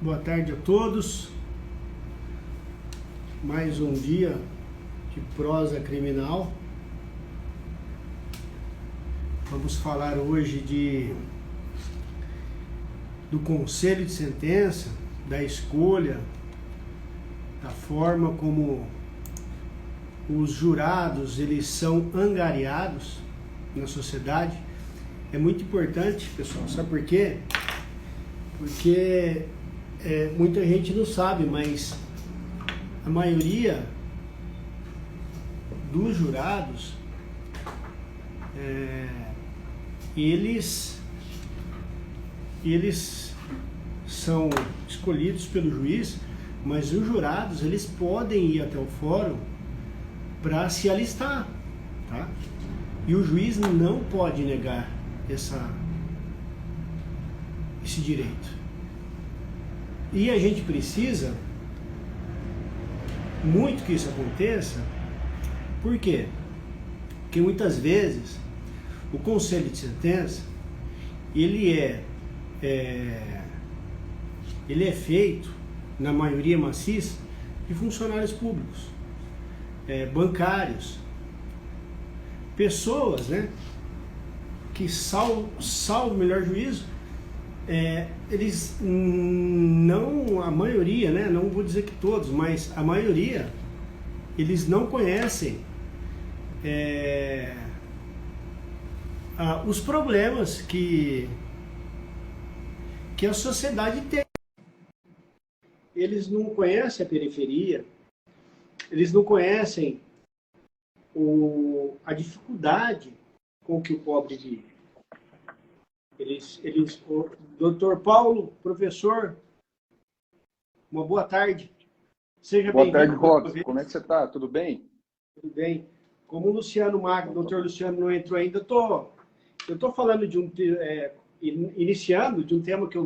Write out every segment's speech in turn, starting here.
Boa tarde a todos. Mais um dia de prosa criminal. Vamos falar hoje do conselho de sentença, da escolha, da forma como os jurados eles são angariados na sociedade. É muito importante, pessoal. Sabe por quê? Porque muita gente não sabe, mas a maioria dos jurados, eles são escolhidos pelo juiz, mas os jurados eles podem ir até o fórum para se alistar, tá? E o juiz não pode negar esse direito. E a gente precisa muito que isso aconteça. Por quê? Porque muitas vezes o conselho de sentença ele é feito, na maioria maciça, de funcionários públicos, bancários, pessoas, né, que salvo o melhor juízo, eles não, a maioria, né, não vou dizer que todos, mas a maioria, eles não conhecem os problemas que a sociedade tem. Eles não conhecem a periferia, eles não conhecem a dificuldade com que o pobre vive. O doutor Paulo, professor, uma boa tarde. Seja bem-vindo. Boa tarde, Robson. Como é que você está? Tudo bem? Tudo bem. Como o Luciano Magno, o doutor Luciano não entrou ainda, eu estou falando iniciando de um tema que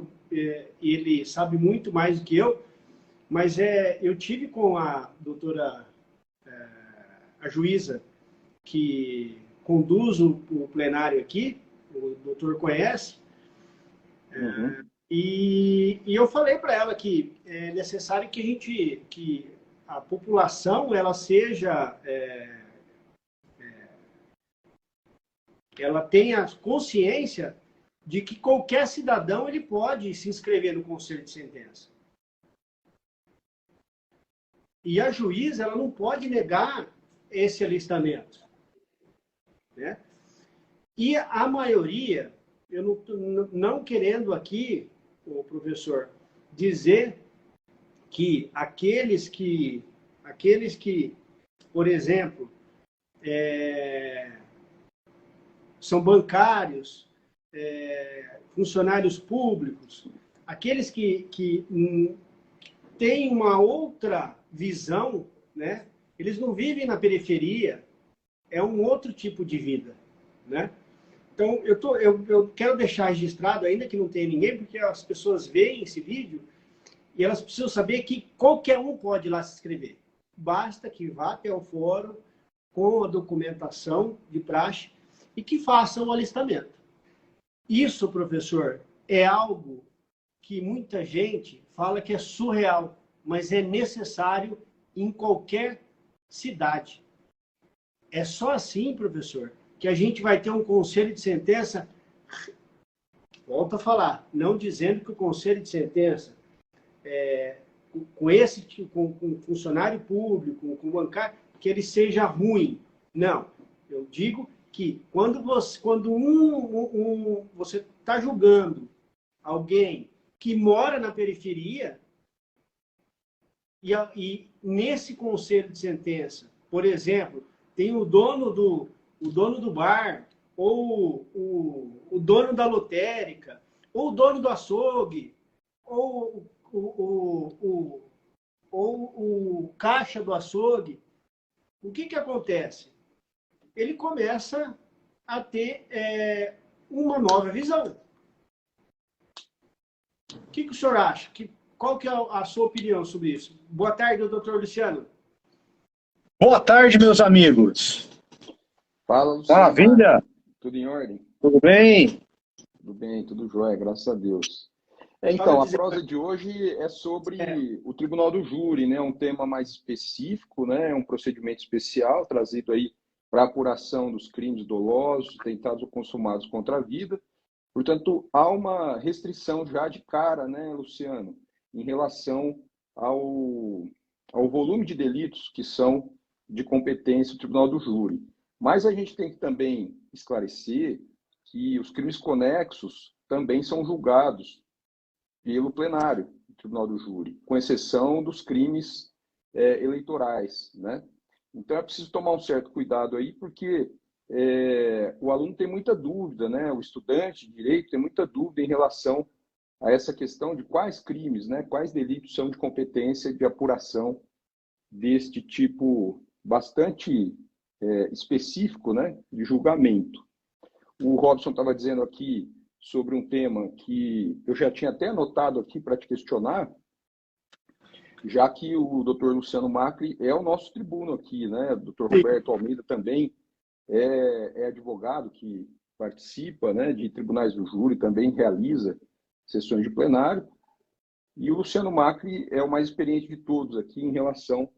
ele sabe muito mais do que eu, mas eu tive com a doutora, a juíza que conduz o plenário aqui, o doutor conhece, e eu falei para ela que é necessário que a população ela seja, ela tenha consciência de que qualquer cidadão ele pode se inscrever no conselho de sentença. E a juíza ela não pode negar esse alistamento, né? E a maioria, eu não querendo aqui, o professor, dizer que aqueles que, por exemplo, são bancários, funcionários públicos, aqueles que têm uma outra visão, né? Eles não vivem na periferia, é um outro tipo de vida, né? Então, eu quero deixar registrado, ainda que não tenha ninguém, porque as pessoas veem esse vídeo e elas precisam saber que qualquer um pode ir lá se inscrever. Basta que vá até o fórum com a documentação de praxe e que façam o alistamento. Isso, professor, é algo que muita gente fala que é surreal, mas é necessário em qualquer cidade. É só assim, professor, que a gente vai ter um conselho de sentença, volto a falar, não dizendo que o conselho de sentença, com funcionário público, com bancário, que ele seja ruim. Não, eu digo que quando você está julgando alguém que mora na periferia, e nesse conselho de sentença, por exemplo, tem o dono do bar, ou o dono da lotérica, ou o dono do açougue, ou o caixa do açougue. O que acontece? Ele começa a ter uma nova visão. O que o senhor acha? Qual que é a sua opinião sobre isso? Boa tarde, doutor Luciano. Boa tarde, meus amigos. Fala, Luciano. Maravilha. Tudo em ordem? Tudo bem? Tudo bem, tudo jóia, graças a Deus. Então, a prosa de hoje é sobre o Tribunal do Júri, né? Um tema mais específico, né? É um procedimento especial trazido aí para apuração dos crimes dolosos, tentados ou consumados contra a vida. Portanto, há uma restrição já de cara, né, Luciano, em relação ao volume de delitos que são de competência do Tribunal do Júri. Mas a gente tem que também esclarecer que os crimes conexos também são julgados pelo plenário do Tribunal do Júri, com exceção dos crimes eleitorais, né? Então é preciso tomar um certo cuidado aí, porque o aluno tem muita dúvida, né? O estudante de direito tem muita dúvida em relação a essa questão de quais crimes, né? Quais delitos são de competência de apuração deste tipo bastante específico, né? De julgamento. O Robson estava dizendo aqui sobre um tema que eu já tinha até anotado aqui para te questionar, já que o doutor Luciano Macri é o nosso tribuno aqui, né? O doutor Roberto Almeida também é advogado que participa, né, de tribunais do júri, também realiza sessões de plenário, e o Luciano Macri é o mais experiente de todos aqui em relação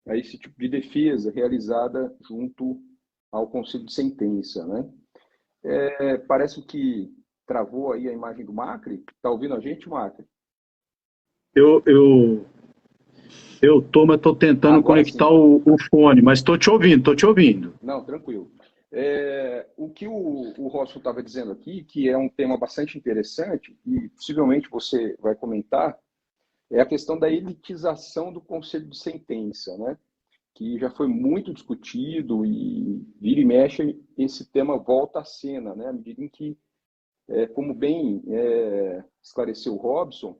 a esse tipo de defesa realizada junto ao Conselho de Sentença, né? Parece que travou aí a imagem do Macri. Está ouvindo a gente, Macri? Eu mas estou tentando Agora conectar sim. o fone, mas estou te ouvindo. Não, tranquilo. O que o Robson estava dizendo aqui, que é um tema bastante interessante, e possivelmente você vai comentar, é a questão da elitização do Conselho de Sentença, né? Que já foi muito discutido e vira e mexe, esse tema volta à cena, né? À medida em que, como bem esclareceu o Robson,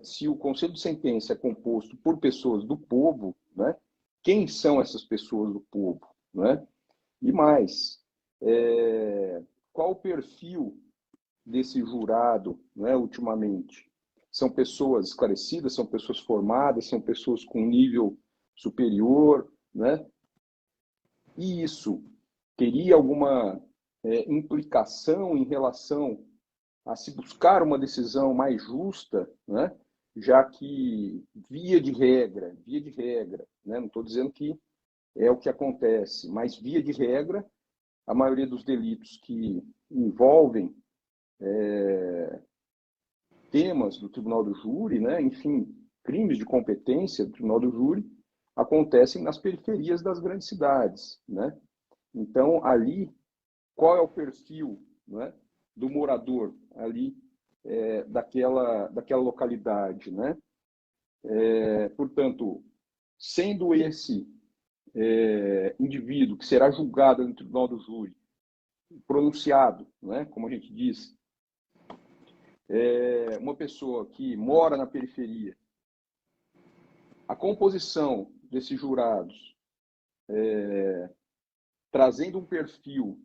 se o Conselho de Sentença é composto por pessoas do povo, né? Quem são essas pessoas do povo, né? E mais, qual o perfil desse jurado, né, ultimamente? São pessoas esclarecidas, são pessoas formadas, são pessoas com nível superior, né? E isso teria alguma implicação em relação a se buscar uma decisão mais justa, né? Já que, via de regra, né? Não estou dizendo que é o que acontece, mas, via de regra, a maioria dos delitos que envolvem temas do Tribunal do Júri, né? Enfim, crimes de competência do Tribunal do Júri, acontecem nas periferias das grandes cidades, né? Então, ali, qual é o perfil, né, do morador ali daquela localidade, né? Portanto, sendo esse indivíduo que será julgado no Tribunal do Júri pronunciado, né, como a gente diz, uma pessoa que mora na periferia, a composição desses jurados, trazendo um perfil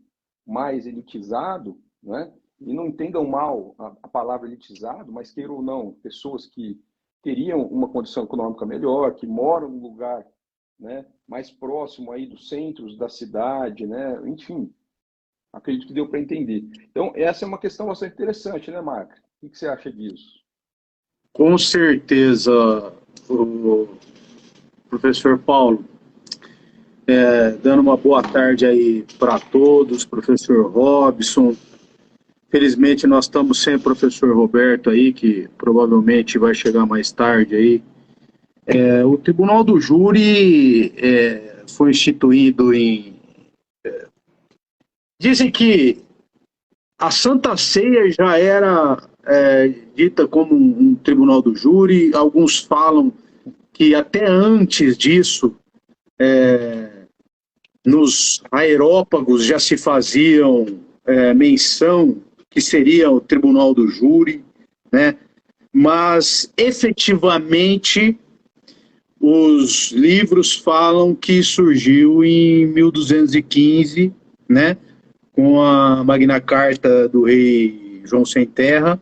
mais elitizado, né? E não entendam mal a palavra elitizado, mas queiram ou não, pessoas que teriam uma condição econômica melhor, que moram num lugar, né, mais próximo aí dos centros da cidade, né? Enfim, acredito que deu para entender. Então, essa é uma questão bastante interessante, né, Marco? O que você acha disso? Com certeza, o professor Paulo. Dando uma boa tarde aí para todos, professor Robson. Felizmente nós estamos sem o professor Roberto aí, que provavelmente vai chegar mais tarde aí. O Tribunal do Júri foi instituído dizem que a Santa Ceia já era dita como um Tribunal do Júri. Alguns falam que até antes disso, nos aerópagos já se faziam menção que seria o Tribunal do Júri, né? Mas efetivamente os livros falam que surgiu em 1215, né? Com a Magna Carta do rei João Sem Terra,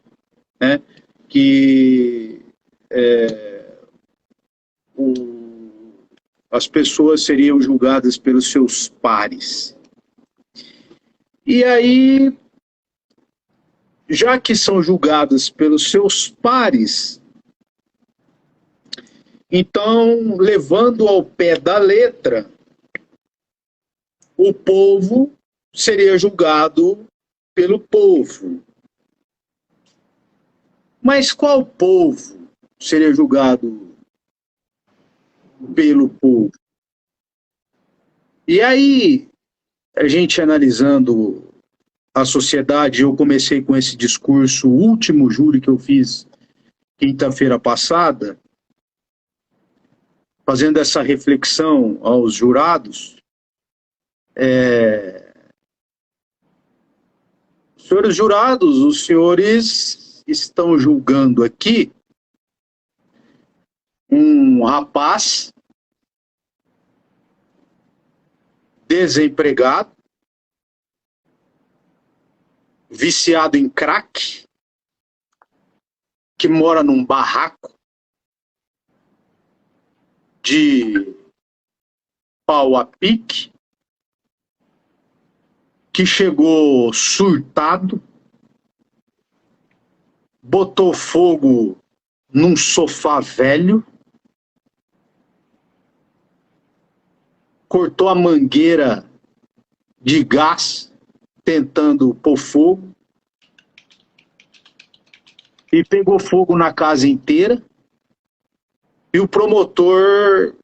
né? Que as pessoas seriam julgadas pelos seus pares. E aí já que são julgadas pelos seus pares, então, levando ao pé da letra, o povo seria julgado pelo povo. Mas qual povo seria julgado pelo povo? E aí, a gente analisando a sociedade, eu comecei com esse discurso, o último júri que eu fiz quinta-feira passada, fazendo essa reflexão aos jurados. Senhores jurados, os senhores estão julgando aqui um rapaz desempregado, viciado em crack, que mora num barraco de pau a pique, que chegou surtado, botou fogo num sofá velho, cortou a mangueira de gás tentando pôr fogo e pegou fogo na casa inteira. E o promotor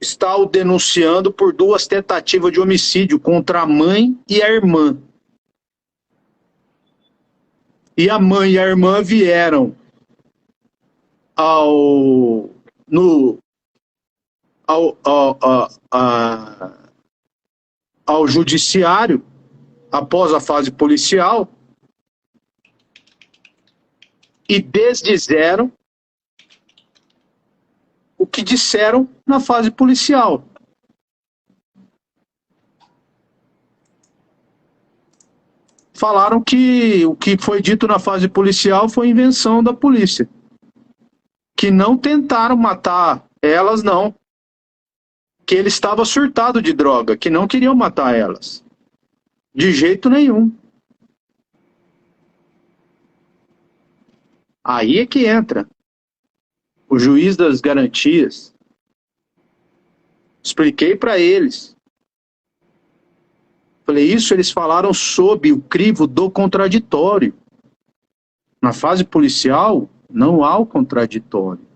está o denunciando por 2 tentativas de homicídio contra a mãe e a irmã. E a mãe e a irmã vieram ao judiciário após a fase policial e desdizeram o que disseram na fase policial. Falaram que o que foi dito na fase policial foi invenção da polícia. Que não tentaram matar elas, não. Que ele estava surtado de droga, que não queriam matar elas. De jeito nenhum. Aí é que entra o juiz das garantias. Expliquei para eles. Falei, isso eles falaram sob o crivo do contraditório. Na fase policial, não há o contraditório.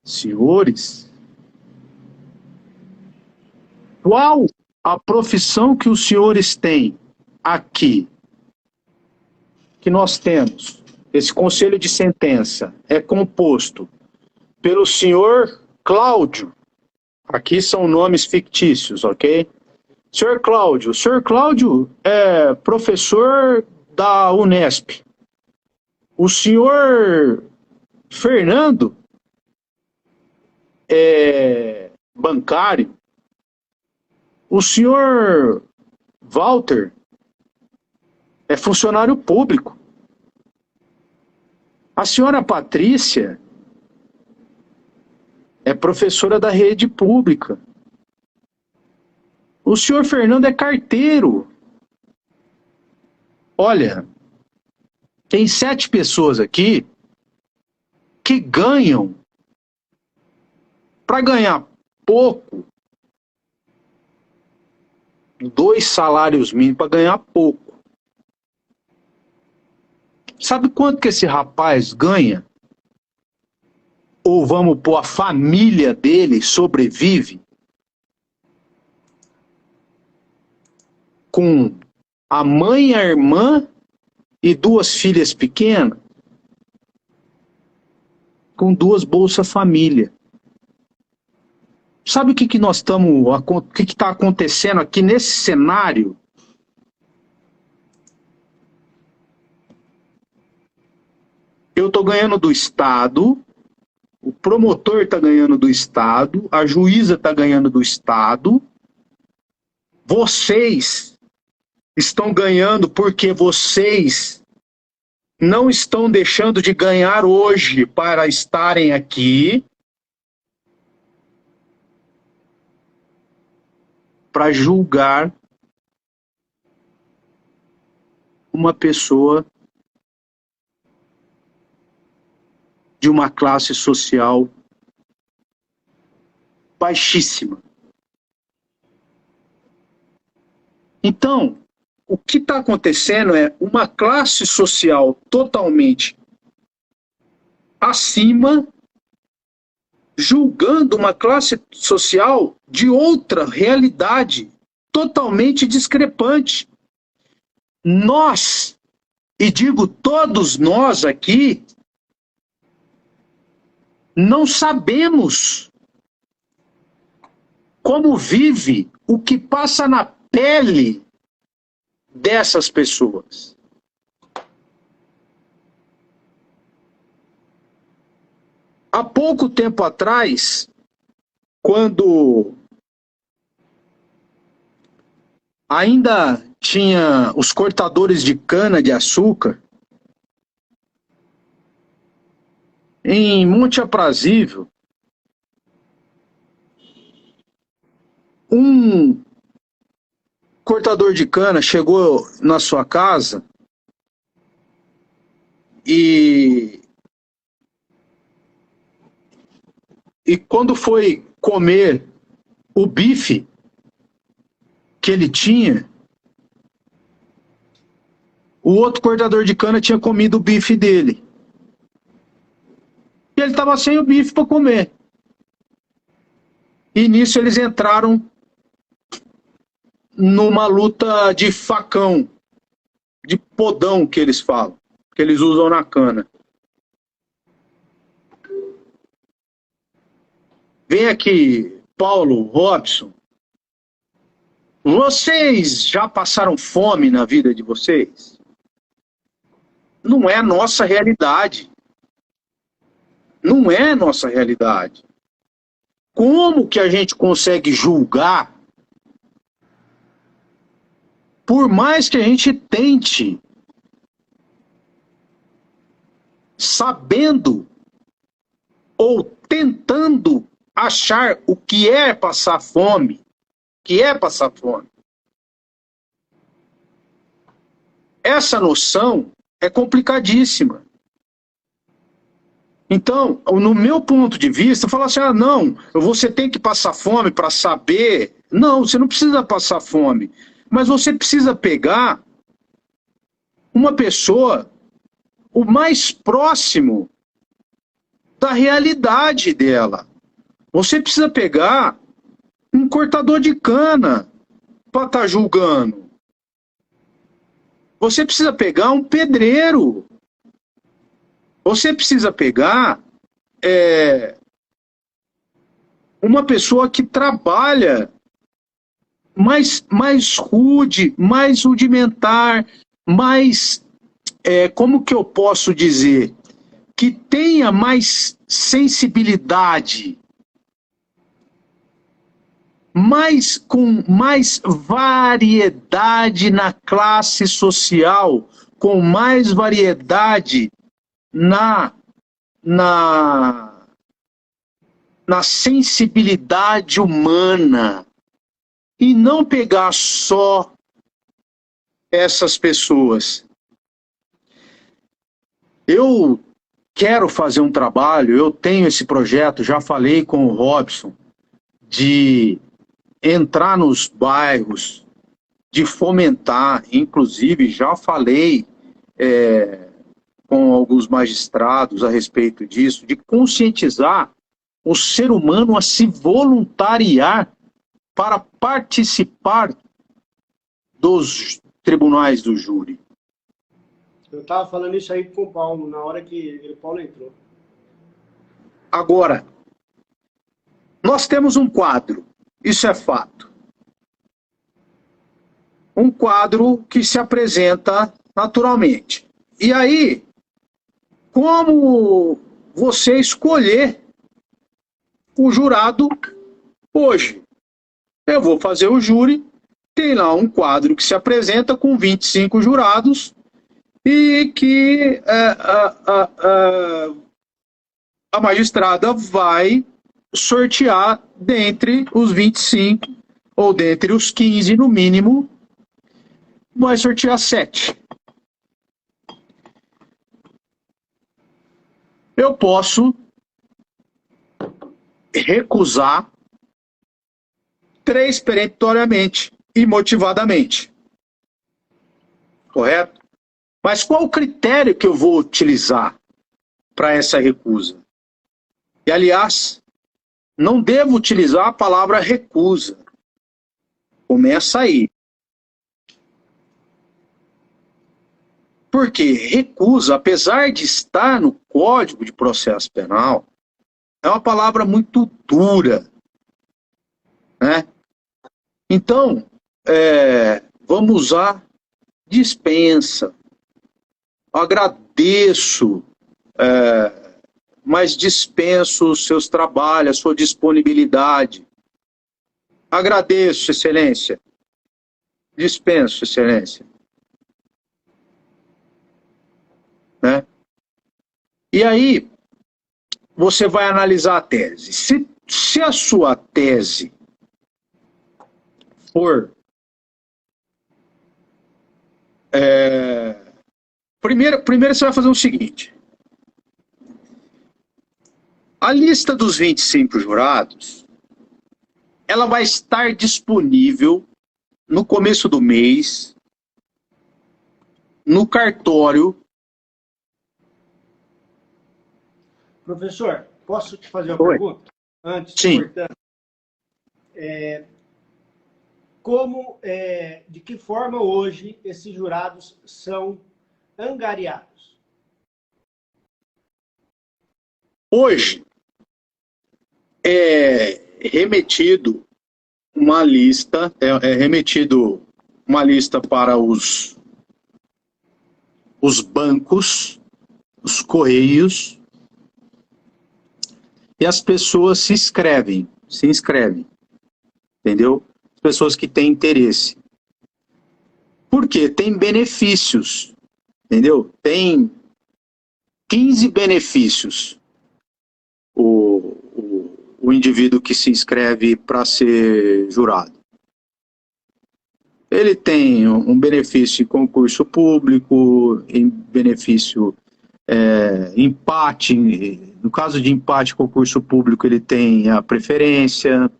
Senhores, qual a profissão que os senhores têm aqui? Que nós temos. Esse conselho de sentença é composto pelo senhor Cláudio. Aqui são nomes fictícios, ok? Senhor Cláudio. Senhor Cláudio é professor da Unesp. O senhor Fernando é bancário. O senhor Walter é funcionário público. A senhora Patrícia é professora da rede pública. O senhor Fernando é carteiro. Olha, tem 7 pessoas aqui que ganham, para ganhar pouco, 2 salários mínimos para ganhar pouco. Sabe quanto que esse rapaz ganha? Ou vamos pôr, a família dele sobrevive? Com a mãe, a irmã e 2 filhas pequenas? Com 2 Bolsa Família. Sabe o que nós estamos, o que está acontecendo aqui nesse cenário? Eu estou ganhando do Estado, o promotor está ganhando do Estado, a juíza está ganhando do Estado, vocês estão ganhando porque vocês não estão deixando de ganhar hoje para estarem aqui, para julgar uma pessoa de uma classe social baixíssima. Então, o que está acontecendo é uma classe social totalmente acima, julgando uma classe social de outra realidade, totalmente discrepante. Nós, e digo todos nós aqui, não sabemos como vive, o que passa na pele dessas pessoas. Há pouco tempo atrás, quando ainda tinha os cortadores de cana-de-açúcar, em Monte Aprazível, um cortador de cana chegou na sua casa e quando foi comer o bife que ele tinha, o outro cortador de cana tinha comido o bife dele. E ele estava sem o bife para comer. E nisso eles entraram numa luta de facão, de podão que eles falam, que eles usam na cana. Vem aqui, Paulo, Robson. Vocês já passaram fome na vida de vocês? Não é a nossa realidade. Não é a nossa realidade. Como que a gente consegue julgar? Por mais que a gente tente, sabendo ou tentando achar o que é passar fome, essa noção é complicadíssima. Então, no meu ponto de vista, falar assim, não, você tem que passar fome para saber. Não, você não precisa passar fome. Mas você precisa pegar uma pessoa o mais próximo da realidade dela. Você precisa pegar um cortador de cana para estar julgando. Você precisa pegar um pedreiro. Você precisa pegar uma pessoa que trabalha mais rude, mais rudimentar, mais, como que eu posso dizer? Que tenha mais sensibilidade, com mais variedade na classe social, com mais variedade na sensibilidade humana, e não pegar só essas pessoas. Eu quero fazer um trabalho, eu tenho esse projeto, já falei com o Robson, de entrar nos bairros, de fomentar, inclusive já falei com alguns magistrados a respeito disso, de conscientizar o ser humano a se voluntariar para participar dos tribunais do júri. Eu estava falando isso aí com o Paulo, na hora que o Paulo entrou. Agora, nós temos um quadro, isso é fato. Um quadro que se apresenta naturalmente. E aí, como você escolher o jurado hoje? Eu vou fazer o júri, tem lá um quadro que se apresenta com 25 jurados e que a magistrada vai sortear dentre os 25 ou dentre os 15 no mínimo, vai sortear 7. eu posso recusar 3 peremptoriamente e motivadamente. Correto? Mas qual o critério que eu vou utilizar para essa recusa? E, aliás, não devo utilizar a palavra recusa. Começa aí. Porque recusa, apesar de estar no Código de Processo Penal, é uma palavra muito dura, né? Então, vamos usar dispensa. Agradeço, mas dispenso os seus trabalhos, a sua disponibilidade. Agradeço, Excelência. Dispenso, Excelência. Né? E aí, você vai analisar a tese. Se a sua tese for... Primeiro você vai fazer o seguinte. A lista dos 25 jurados, ela vai estar disponível no começo do mês, no cartório. Professor, posso te fazer uma pergunta? Antes, sim. Portanto, de que forma hoje esses jurados são angariados? Hoje é remetido uma lista, remetido uma lista para os bancos, os correios, e as pessoas se inscrevem, entendeu? As pessoas que têm interesse. Por quê? Tem benefícios, entendeu? Tem 15 benefícios o indivíduo que se inscreve para ser jurado. Ele tem um benefício em concurso público, em benefício empate. No caso de empate concurso público, ele tem a preferência.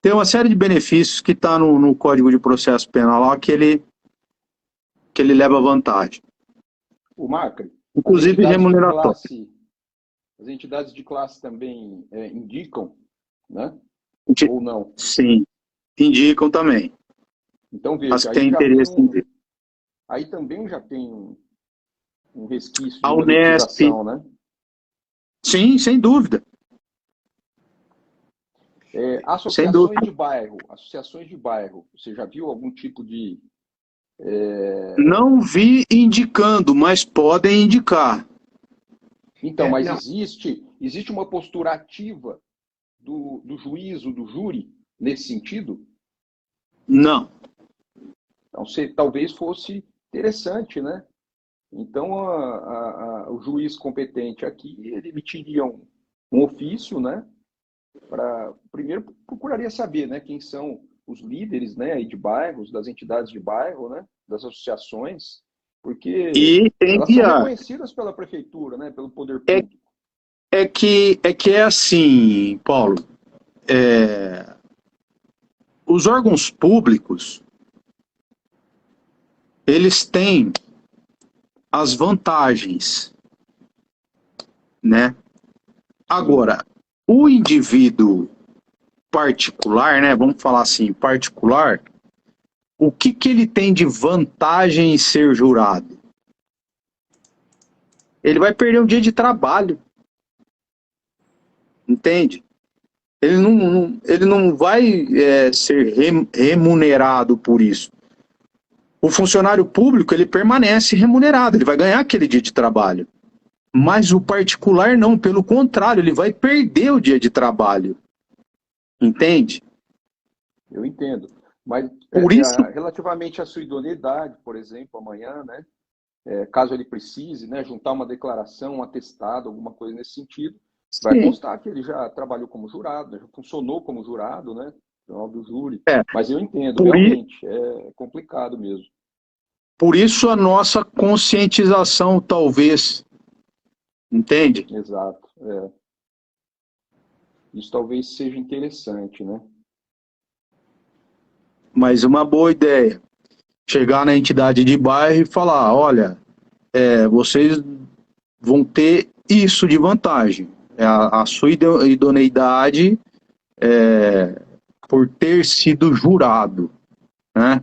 Tem uma série de benefícios que está no Código de Processo Penal lá que ele leva vantagem. O Macri, inclusive remuneratório. As entidades de classe também indicam, né? Ou não? Sim, indicam também. Então, veja, as que têm interesse em ver. Aí também já tem um resquício de a Unesp, né? Sim, sem dúvida. Associações de bairro, você já viu algum tipo de... Não vi indicando, mas podem indicar. Então, mas existe uma postura ativa do juízo, do júri, nesse sentido? Não. Então, talvez fosse interessante, né? Então, o juiz competente aqui, ele emitiria um ofício, né? Primeiro, procuraria saber, né, quem são os líderes, né, aí de bairros, das entidades de bairro, né, das associações, porque elas são reconhecidas pela prefeitura, né, pelo poder público. É que é assim, Paulo, os órgãos públicos, eles têm as vantagens, né? Agora, o indivíduo particular, né, vamos falar assim, particular, o que ele tem de vantagem em ser jurado? Ele vai perder um dia de trabalho. Entende? Ele não vai ser remunerado por isso. O funcionário público, ele permanece remunerado, ele vai ganhar aquele dia de trabalho. Mas o particular não, pelo contrário, ele vai perder o dia de trabalho. Entende? Eu entendo. Mas por isso... relativamente à sua idoneidade, por exemplo, amanhã, né? Caso ele precise, né, juntar uma declaração, um atestado, alguma coisa nesse sentido, vai constar que ele já trabalhou como jurado, já funcionou como jurado, né? Do júri. Mas eu entendo, realmente, é complicado mesmo. Por isso a nossa conscientização, talvez, Entende? Exato. Isso talvez seja interessante, né? Mas uma boa ideia. Chegar na entidade de bairro e falar, olha, vocês vão ter isso de vantagem. A sua idoneidade por ter sido jurado, né?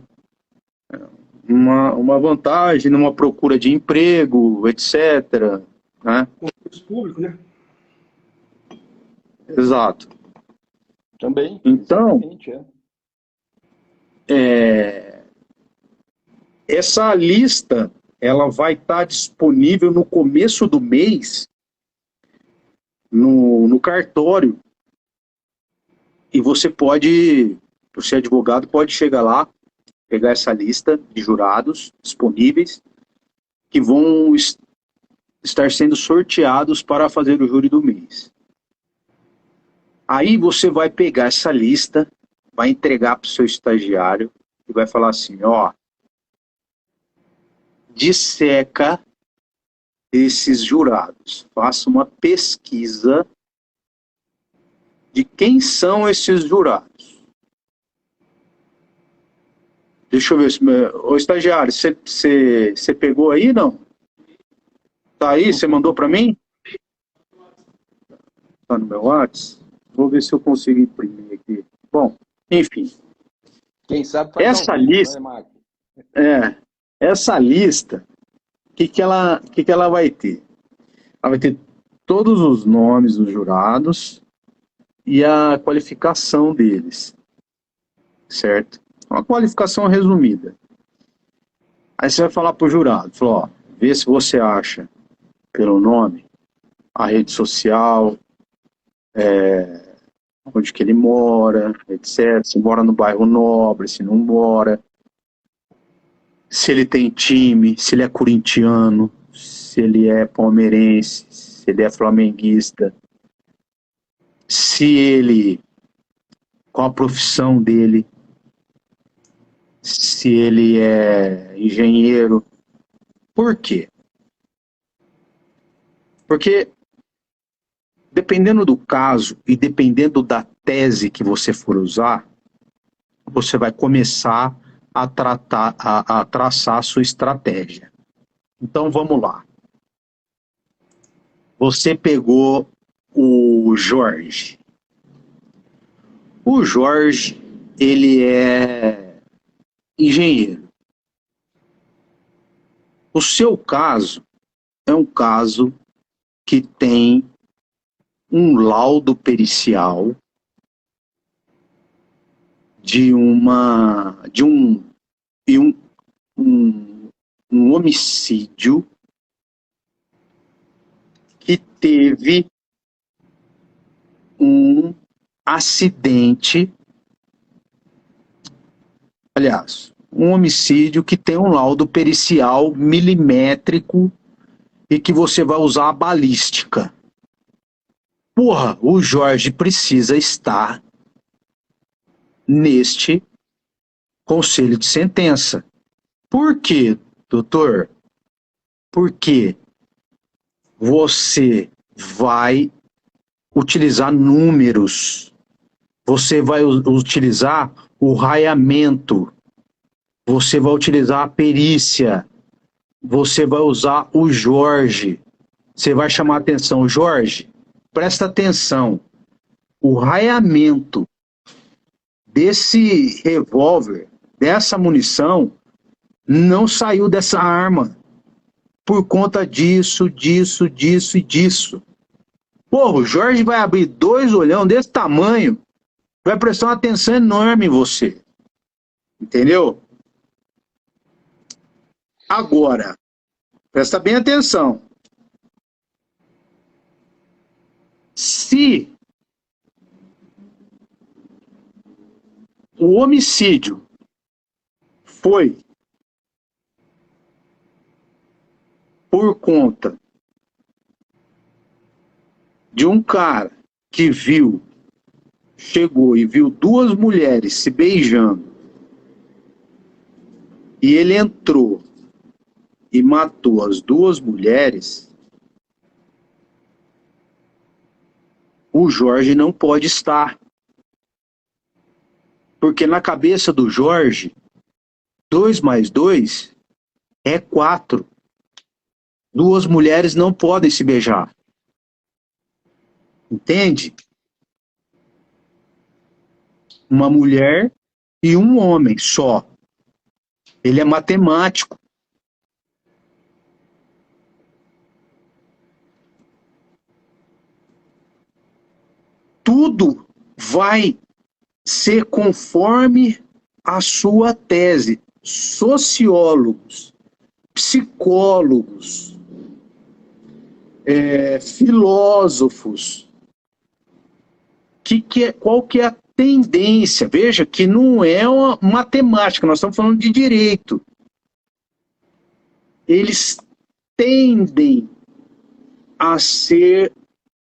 Uma vantagem numa procura de emprego, etc. Né? Concurso público, né? Exato. Também, então, exatamente, essa lista ela vai estar disponível no começo do mês no cartório. E você pode, por ser advogado, pode chegar lá, pegar essa lista de jurados disponíveis que vão estar sendo sorteados para fazer o júri do mês. Aí você vai pegar essa lista, vai entregar para o seu estagiário e vai falar assim, ó, disseca esses jurados, faça uma pesquisa de quem são esses jurados. Deixa eu ver, ô estagiário, você pegou aí, não? Tá aí, você mandou para mim? Tá no meu WhatsApp? Vou ver se eu consigo imprimir aqui. Bom, enfim. Quem sabe faz essa vivo, lista, né, Marco? essa lista, o que ela vai ter? Ela vai ter todos os nomes dos jurados e a qualificação deles, certo? Uma qualificação resumida. Aí você vai falar pro jurado, ó, vê se você acha pelo nome, a rede social, onde que ele mora, etc. Se mora no bairro nobre, se não mora, se ele tem time, se ele é corintiano, se ele é palmeirense, se ele é flamenguista, se ele, qual a profissão dele, se ele é engenheiro. Por quê? Porque dependendo do caso e dependendo da tese que você for usar, você vai começar a traçar a sua estratégia. Então vamos lá. Você pegou o Jorge. O Jorge, ele é engenheiro. O seu caso é um caso que tem um laudo pericial de um homicídio que teve um acidente, aliás, um homicídio que tem um laudo pericial milimétrico e que você vai usar a balística. Porra, o Jorge precisa estar neste conselho de sentença. Por quê, doutor? Porque você vai utilizar números, você vai utilizar o raiamento, você vai utilizar a perícia, você vai usar o Jorge. Você vai chamar a atenção, Jorge, presta atenção. O raiamento desse revólver, dessa munição, não saiu dessa arma por conta disso, disso, disso e disso. Porra, o Jorge vai abrir 2 olhão desse tamanho, vai prestar uma atenção enorme em você. Entendeu? Agora, presta bem atenção. Se o homicídio foi por conta de um cara que chegou e viu 2 mulheres se beijando, e ele entrou e matou as 2 mulheres, o Jorge não pode estar. Porque na cabeça do Jorge, 2 mais 2 é 4. 2 mulheres não podem se beijar. Entende? Uma mulher e um homem só. Ele é matemático. Tudo vai ser conforme a sua tese. Sociólogos, psicólogos, filósofos, qual que é a tendência? Veja que não é uma matemática, nós estamos falando de direito. Eles tendem a ser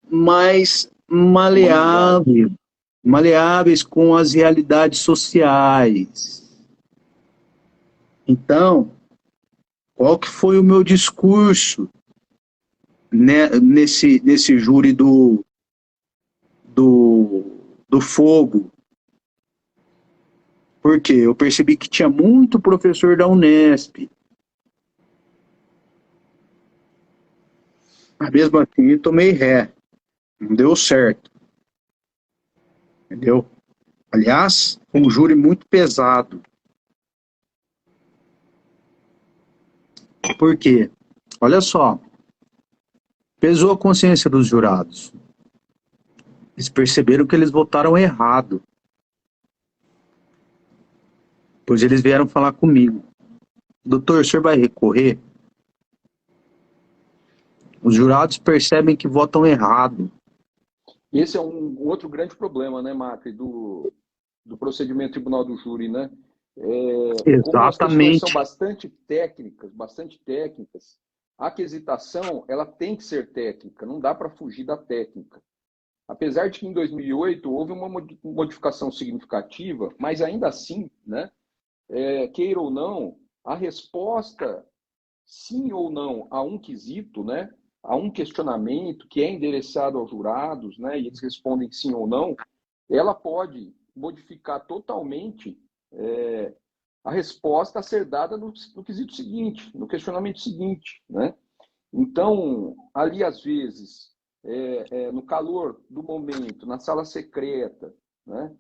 mais maleáveis com as realidades sociais. Então, qual que foi o meu discurso, né, nesse júri do fogo? Porque eu percebi que tinha muito professor da Unesp. Mas mesmo assim, eu tomei ré. Não deu certo. Entendeu? Aliás, um júri muito pesado. Por quê? Olha só. Pesou a consciência dos jurados. Eles perceberam que eles votaram errado. Pois eles vieram falar comigo. Doutor, o senhor vai recorrer? Os jurados percebem que votam errado. Esse é um outro grande problema, né, Macri, do procedimento tribunal do júri, né? Como as questões são bastante técnicas, a quesitação, ela tem que ser técnica, não dá para fugir da técnica. Apesar de que em 2008 houve uma modificação significativa, mas ainda assim, né, queira ou não, a resposta sim ou não a um quesito, né, a um questionamento que é endereçado aos jurados, né, e eles respondem sim ou não, ela pode modificar totalmente a resposta a ser dada no quesito seguinte, no questionamento seguinte, né? Então, ali às vezes, no calor do momento, na sala secreta, né?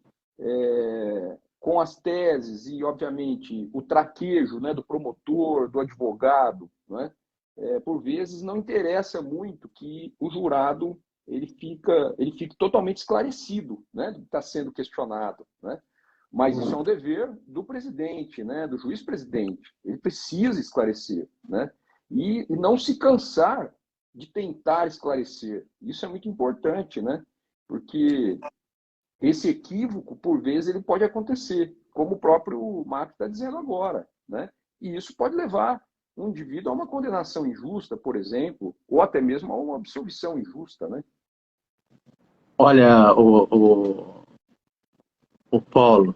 Com as teses e, obviamente, o traquejo, né, do promotor, do advogado, né? Por vezes não interessa muito que o jurado ele fique totalmente esclarecido, né, do que está sendo questionado, né? Mas isso é um dever do presidente, né, do juiz-presidente. Ele precisa esclarecer, né? E não se cansar de tentar esclarecer. Isso é muito importante, né? Porque esse equívoco, por vezes, ele pode acontecer, como o próprio Marco está dizendo agora, né? E isso pode levar um indivíduo a uma condenação injusta, por exemplo, ou até mesmo a uma absolvição injusta, né? Olha, o Paulo,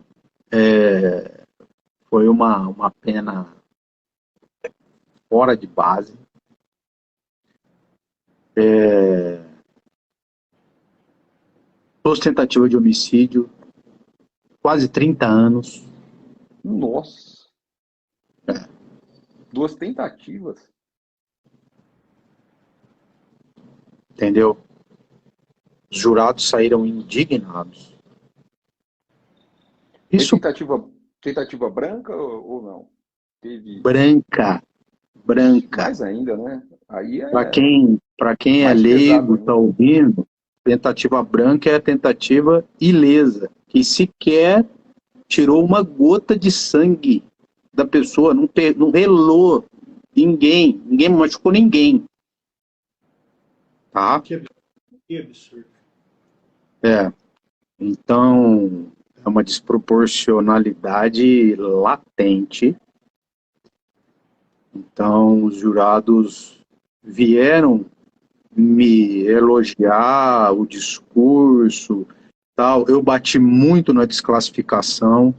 foi uma pena fora de base. Duas tentativas de homicídio, quase 30 anos. Nossa! 2 tentativas? Entendeu? Os jurados saíram indignados. Isso... Tentativa branca ou não? Teve... Branca. Mais ainda, né? Aí Para quem é leigo, está ouvindo, tentativa branca é a tentativa ilesa, que sequer tirou uma gota de sangue da pessoa, não relou ninguém machucou ninguém. Tá? Que absurdo. Então, é uma desproporcionalidade latente. Então, os jurados vieram me elogiar o discurso, tal. Eu bati muito na desclassificação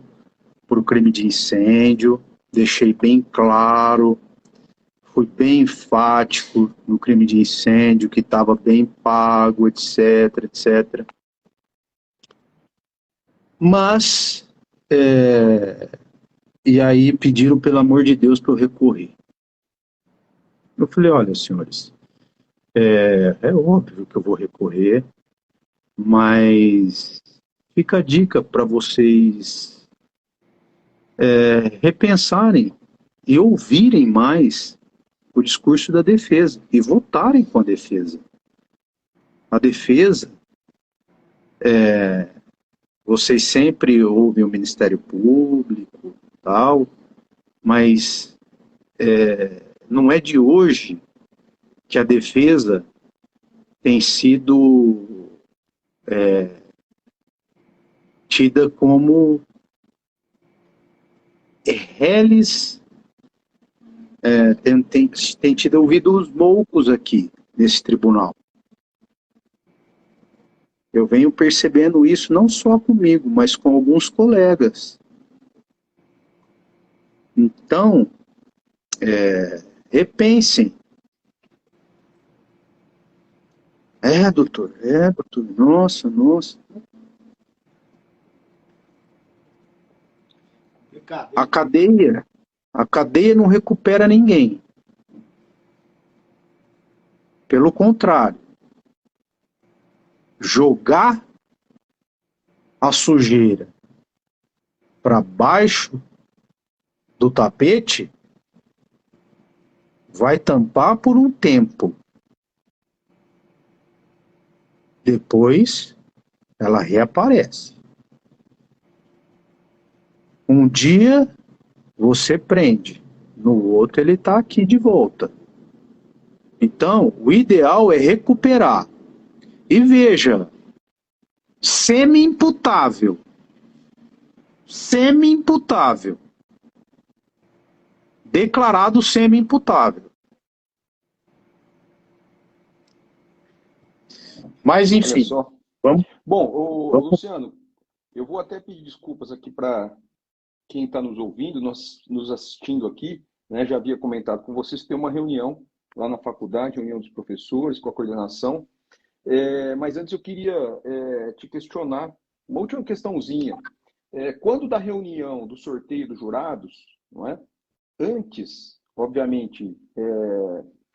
por crime de incêndio, deixei bem claro, fui bem enfático no crime de incêndio, que estava bem pago, etc, etc. Mas, e aí pediram, pelo amor de Deus, para eu recorrer. Eu falei, olha, senhores, é óbvio que eu vou recorrer, mas fica a dica para vocês repensarem e ouvirem mais o discurso da defesa e votarem com a defesa. A defesa, vocês sempre ouvem o Ministério Público, tal, mas não é de hoje que a defesa tem sido tida como reles, tem tido ouvidos loucos aqui nesse tribunal. Eu venho percebendo isso não só comigo, mas com alguns colegas. Então, repensem. Doutor, nossa. A cadeia não recupera ninguém. Pelo contrário, jogar a sujeira para baixo do tapete vai tampar por um tempo. Depois, ela reaparece. Um dia você prende, no outro ele está aqui de volta. Então, o ideal é recuperar. E veja, semi-imputável. Declarado semi-imputável. Mas, enfim. Vamos. Bom, Luciano, eu vou até pedir desculpas aqui para quem está nos ouvindo, nos assistindo aqui, né? Já havia comentado com vocês que tem uma reunião lá na faculdade, reunião dos professores, com a coordenação. Mas antes eu queria te questionar uma última questãozinha. Quando da reunião do sorteio dos jurados, não é? Antes, obviamente,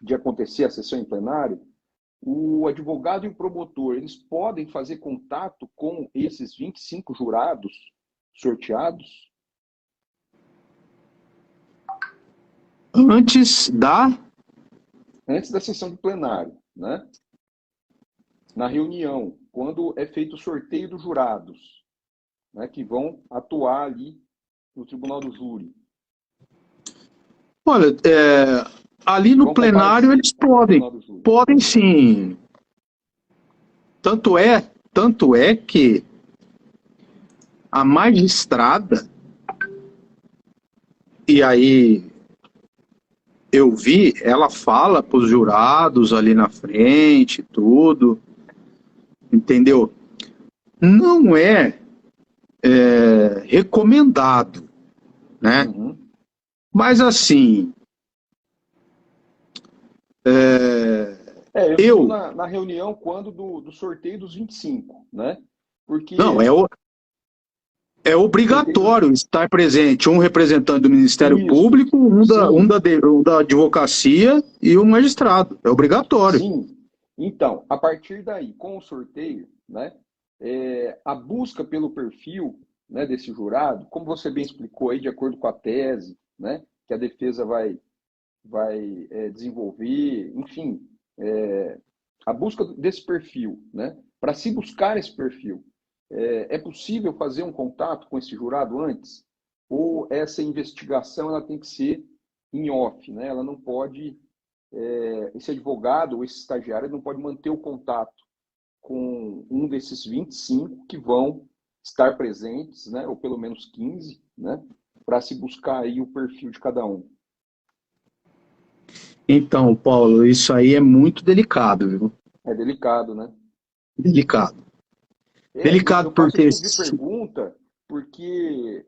de acontecer a sessão em plenário, o advogado e o promotor, eles podem fazer contato com esses 25 jurados sorteados? Antes da sessão de plenário, né? Na reunião, quando é feito o sorteio dos jurados, né, que vão atuar ali no tribunal do júri. Olha, ali no plenário eles podem sim. Tanto é que a magistrada, e aí eu vi, ela fala para os jurados ali na frente, tudo, entendeu? Não é recomendado, né? Uhum. Mas assim, eu na reunião quando do sorteio dos 25, né? Porque não, é obrigatório estar presente um representante do Ministério Público, um da advocacia e um magistrado. É obrigatório. Sim. Então, a partir daí, com o sorteio, né, a busca pelo perfil, né, desse jurado, como você bem explicou aí, de acordo com a tese, né, que a defesa vai desenvolver, enfim, a busca desse perfil, né, para se buscar esse perfil. É possível fazer um contato com esse jurado antes? Ou essa investigação ela tem que ser em off, né? Ela não pode, esse advogado ou esse estagiário não pode manter o contato com um desses 25 que vão estar presentes, né? Ou pelo menos 15, né? Para se buscar aí o perfil de cada um. Então, Paulo, isso aí é muito delicado, viu? É delicado, né? Delicado. Delicado eu por faço ter... esse tipo de pergunta porque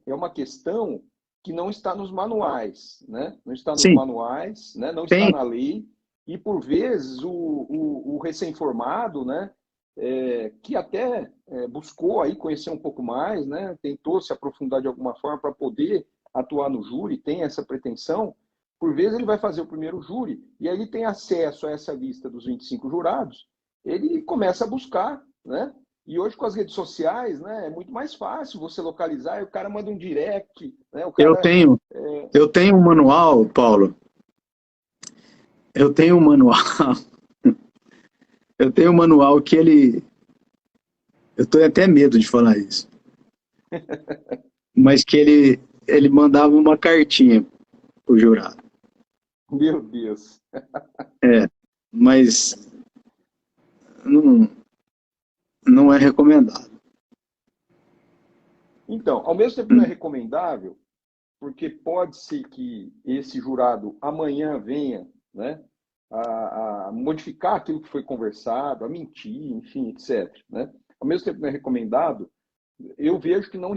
é uma questão que não está nos manuais, né? Não está nos Sim. manuais, né? Não está na lei, e por vezes o recém-formado, né? Que até buscou aí conhecer um pouco mais, né? Tentou se aprofundar de alguma forma para poder atuar no júri, tem essa pretensão, por vezes ele vai fazer o primeiro júri, e aí ele tem acesso a essa lista dos 25 jurados, ele começa a buscar, né? E hoje com as redes sociais, né, é muito mais fácil você localizar, e o cara manda um direct, né? O cara, eu tenho um manual, Paulo. Eu tenho um manual. Eu tenho um manual que ele... Eu tenho até medo de falar isso. Mas que ele mandava uma cartinha pro jurado. Meu Deus. Mas não é recomendado. Então, ao mesmo tempo não é recomendável, porque pode ser que esse jurado amanhã venha, né, a modificar aquilo que foi conversado, a mentir, enfim, etc. Né? Ao mesmo tempo não é recomendado, eu vejo que não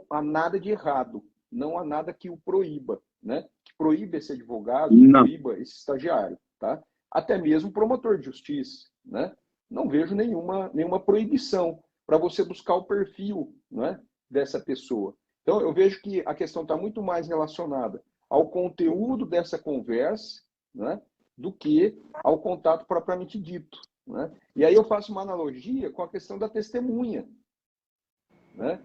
há nada de errado, não há nada que o proíba, né? Que proíba esse advogado, que proíba esse estagiário, tá? Até mesmo promotor de justiça, né? Não vejo nenhuma proibição para você buscar o perfil, né, dessa pessoa. Então, eu vejo que a questão está muito mais relacionada ao conteúdo dessa conversa, né, do que ao contato propriamente dito, né? E aí eu faço uma analogia com a questão da testemunha, né?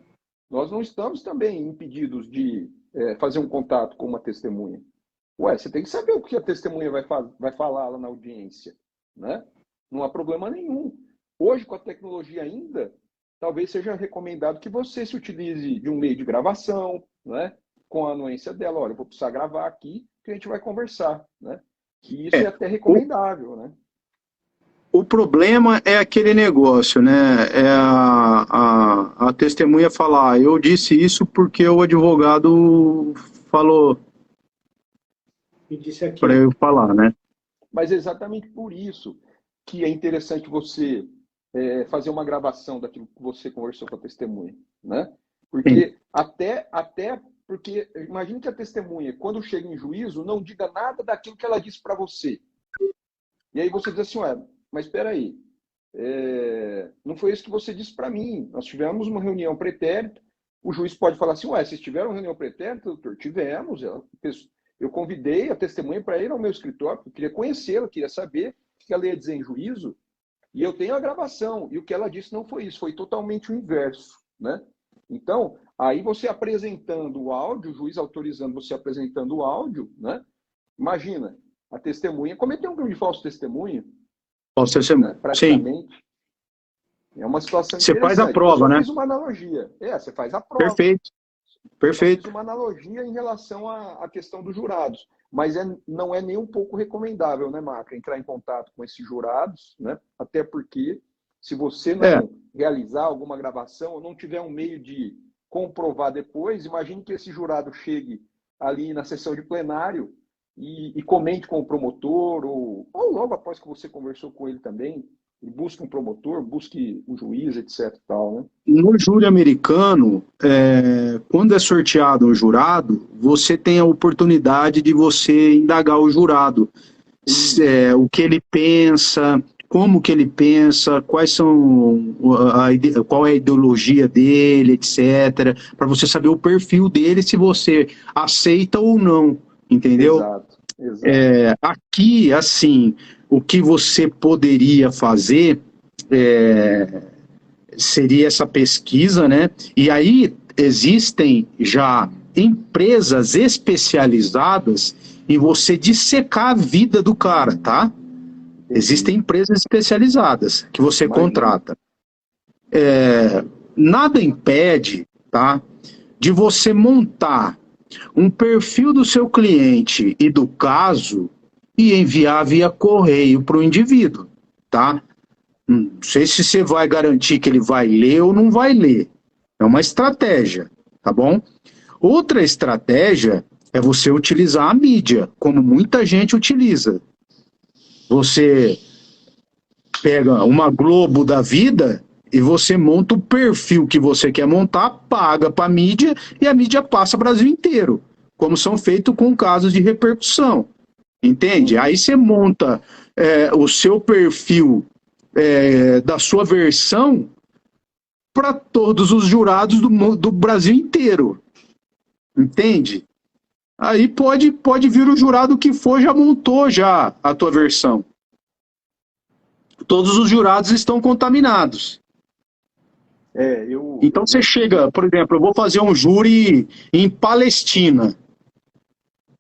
Nós não estamos também impedidos de fazer um contato com uma testemunha. Ué, você tem que saber o que a testemunha vai falar lá na audiência, né? Não há problema nenhum. Hoje, com a tecnologia ainda, talvez seja recomendado que você se utilize de um meio de gravação, né? Com a anuência dela. Olha, eu vou precisar gravar aqui que a gente vai conversar, né? Que isso é até recomendável, né? O problema é aquele negócio, né? É a testemunha falar, eu disse isso porque o advogado falou para eu falar, né? Mas é exatamente por isso que é interessante você fazer uma gravação daquilo que você conversou com a testemunha, né? Porque porque imagine que a testemunha, quando chega em juízo, não diga nada daquilo que ela disse para você. E aí você diz assim, ué, mas espera aí, não foi isso que você disse para mim. Nós tivemos uma reunião pretérita, o juiz pode falar assim, ué, vocês tiveram uma reunião pretérita, doutor? Tivemos. Eu convidei a testemunha para ir ao meu escritório, eu queria conhecê-la, queria saber o que ela ia dizer em juízo, e eu tenho a gravação, e o que ela disse não foi isso, foi totalmente o inverso, né? Então, aí você apresentando o áudio, o juiz autorizando você apresentando o áudio, né? Imagina, a testemunha cometeu um crime de falso testemunho. Falso testemunho, né? Praticamente. Sim. É uma situação interessante. Você faz a prova, né? Eu fiz uma analogia. Você faz a prova. Perfeito. Perfeito. Eu fiz uma analogia em relação à questão dos jurados. Mas não é nem um pouco recomendável, né, Macra, entrar em contato com esses jurados, né? Até porque, se você não realizar alguma gravação ou não tiver um meio de comprovar depois, imagine que esse jurado chegue ali na sessão de plenário e comente com o promotor, ou logo após que você conversou com ele também, e busque um promotor, busque um juiz, etc. Tal, né? No júri americano, quando é sorteado um jurado, você tem a oportunidade de você indagar o jurado. O que ele pensa, como que ele pensa, qual é a ideologia dele, etc. Para você saber o perfil dele, se você aceita ou não, entendeu? Exato. Aqui, assim, o que você poderia fazer seria essa pesquisa, né? E aí existem já empresas especializadas em você dissecar a vida do cara, tá? Existem empresas especializadas que você contrata. Nada impede, tá, de você montar um perfil do seu cliente e do caso e enviar via correio para o indivíduo, tá? Não sei se você vai garantir que ele vai ler ou não vai ler. É uma estratégia, tá bom? Outra estratégia é você utilizar a mídia, como muita gente utiliza. Você pega uma Globo da vida e você monta o perfil que você quer montar, paga para a mídia e a mídia passa o Brasil inteiro, como são feitos com casos de repercussão, entende? Aí você monta o seu perfil da sua versão para todos os jurados do Brasil inteiro, entende? Aí pode vir o jurado que for, já montou já a tua versão. Todos os jurados estão contaminados. Então você chega, por exemplo, eu vou fazer um júri em Palestina.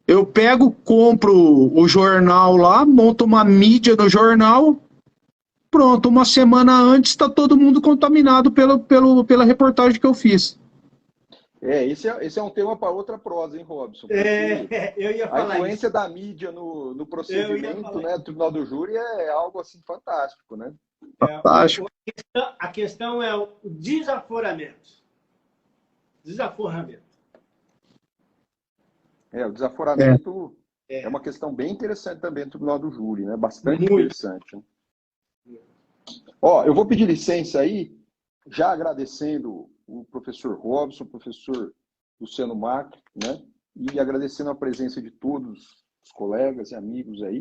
Eu pego, compro o jornal lá, monto uma mídia no jornal, pronto, uma semana antes está todo mundo contaminado pela reportagem que eu fiz. Esse é um tema para outra prosa, hein, Robson? Eu ia falar a influência isso. da mídia no procedimento, né, do Tribunal do Júri é algo assim fantástico, né? Fantástico. A questão é o desaforamento. Desaforamento. O desaforamento é uma questão bem interessante também do Tribunal do Júri, né? Bastante interessante. Né? Eu vou pedir licença aí, já agradecendo o professor Robson, o professor Luciano Macri, né? E agradecendo a presença de todos os colegas e amigos aí,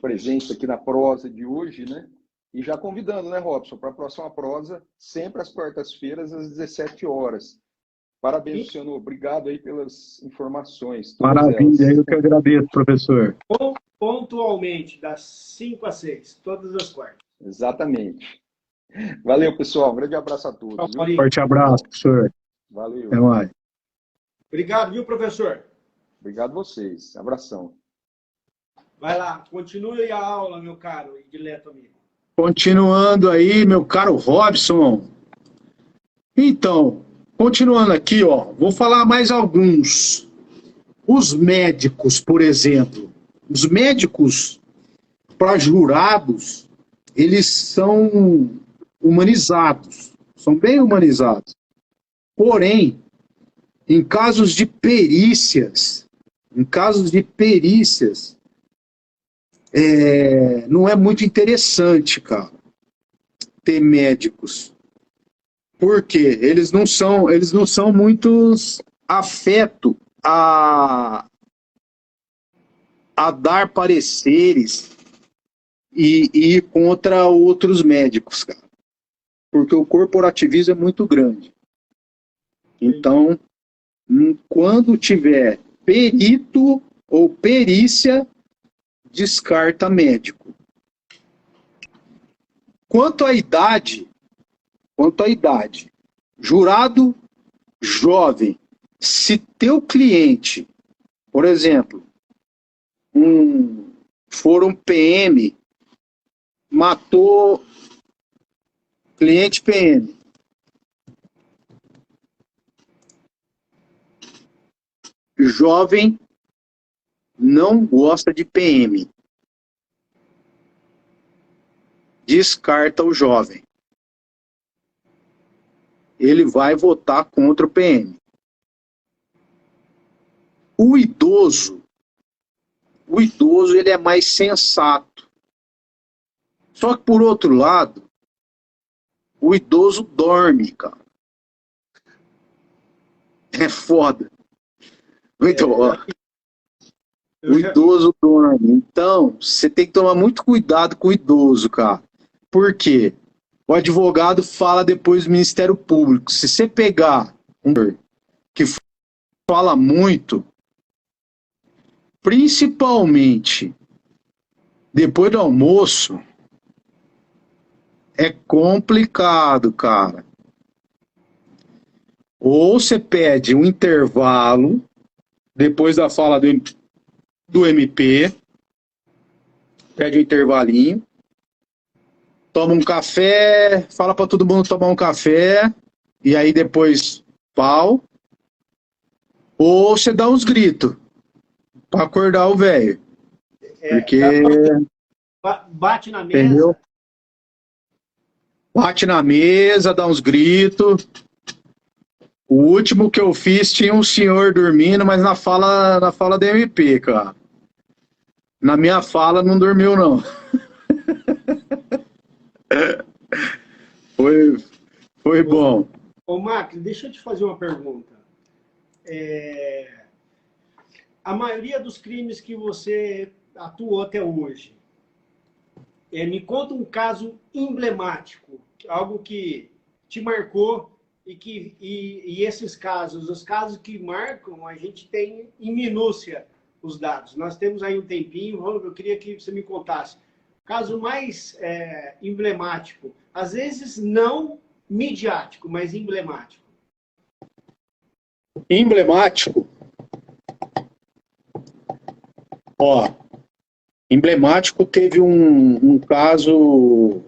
presença aqui na prosa de hoje, né? E já convidando, né, Robson, para a próxima prosa, sempre às quartas-feiras, às 17 horas. Parabéns, Luciano. Obrigado aí pelas informações. Maravilha, eu que agradeço, professor. Pontualmente, das 5 às 6, todas as quartas. Exatamente. Valeu, pessoal. Um grande abraço a todos. Forte abraço, professor. Valeu. Até mais. Obrigado, viu, professor? Obrigado a vocês. Abração. Vai lá, continue a aula, meu caro e dileto amigo. Continuando aí, meu caro Robson. Então, continuando aqui, vou falar mais alguns. Os médicos, por exemplo. Os médicos, para jurados, eles são humanizados. São bem humanizados. Porém, em casos de perícias, não é muito interessante, cara, ter médicos. Por quê? Eles não são muito afetos a dar pareceres e ir contra outros médicos, cara. Porque o corporativismo é muito grande. Então, quando tiver perito ou perícia, descarta médico. Quanto à idade, jurado jovem, se teu cliente, por exemplo, for um PM, matou cliente PM, jovem não gosta de PM. Descarta o jovem. Ele vai votar contra o PM. O idoso ele é mais sensato. Só que por outro lado, o idoso dorme, cara. É foda. Então, o idoso dorme. Então, você tem que tomar muito cuidado com o idoso, cara. Por quê? O advogado fala depois do Ministério Público. Se você pegar um que fala muito, principalmente depois do almoço, é complicado, cara. Ou você pede um intervalo depois da fala do MP, pede um intervalinho, toma um café, fala para todo mundo tomar um café, e aí depois pau, ou você dá uns gritos para acordar o velho. Porque bate na mesa. Entendeu? Bate na mesa, dá uns gritos. O último que eu fiz tinha um senhor dormindo, mas na fala da MP, cara. Na minha fala não dormiu, não. bom. Ô, Max, deixa eu te fazer uma pergunta. A maioria dos crimes que você atuou até hoje, me conta um caso emblemático, algo que te marcou e esses casos, os casos que marcam, a gente tem em minúcia os dados. Nós temos aí um tempinho, eu queria que você me contasse. Caso mais emblemático, às vezes não midiático, mas emblemático. Emblemático? Ó, emblemático teve um caso...